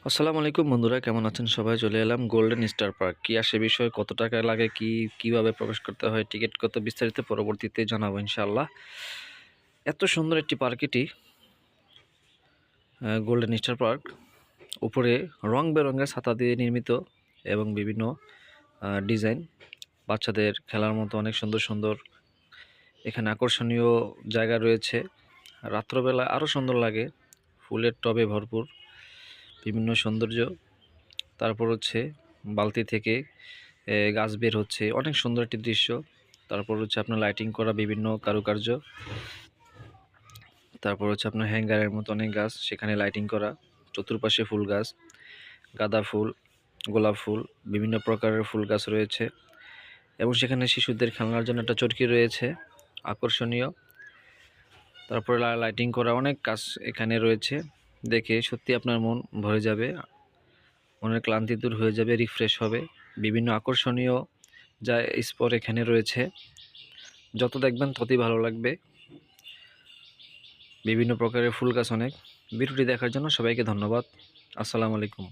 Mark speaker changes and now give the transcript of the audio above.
Speaker 1: আসসালামু আলাইকুম বন্ধুরা, কেমন আছেন সবাই? চলে এলাম গোল্ডেন স্টার পার্ক। কি আসে বিষয়, কত টাকা লাগে, কিভাবে প্রবেশ করতে হয়, টিকিট কত, বিস্তারিত পরবর্তীতে জানাবো ইনশাআল্লাহ। এত সুন্দর একটি পার্ক এটি, গোল্ডেন স্টার পার্ক। উপরে রং বেরঙের ছাতা দিয়ে নির্মিত এবং বিভিন্ন ডিজাইন, বাচ্চাদের খেলার মতো অনেক সুন্দর সুন্দর এখানে আকর্ষণীয় জায়গা রয়েছে। রাত্রবেলা আরও সুন্দর লাগে, ফুলের টবে ভরপুর, বিভিন্ন সৌন্দর্য। তারপর হচ্ছে বালতি থেকে গাছ বের হচ্ছে, অনেক সুন্দর একটি দৃশ্য। তারপর হচ্ছে আপনার লাইটিং করা বিভিন্ন কারুকার্য। তারপর হচ্ছে আপনার হ্যাঙ্গারের মতো অনেক গাছ, সেখানে লাইটিং করা। চতুর্পাশে ফুল গাছ, গাঁদা ফুল, গোলাপ ফুল, বিভিন্ন প্রকারের ফুল গাছ রয়েছে। এবং সেখানে শিশুদের খেলনার জন্য একটা চরকি রয়েছে, আকর্ষণীয়। তারপরে লাইটিং করা অনেক কাজ এখানে রয়েছে, দেখে সত্যি আপনার মন ভরে যাবে, মনের ক্লান্তি দূর হয়ে যাবে, রিফ্রেশ হবে। বিভিন্ন আকর্ষণীয় যা স্পট এখানে রয়েছে, যত দেখবেন ততই ভালো লাগবে। বিভিন্ন প্রকারের ফুল গাছ অনেক। ভিডিওটি দেখার জন্য সবাইকে ধন্যবাদ। আসসালামু আলাইকুম।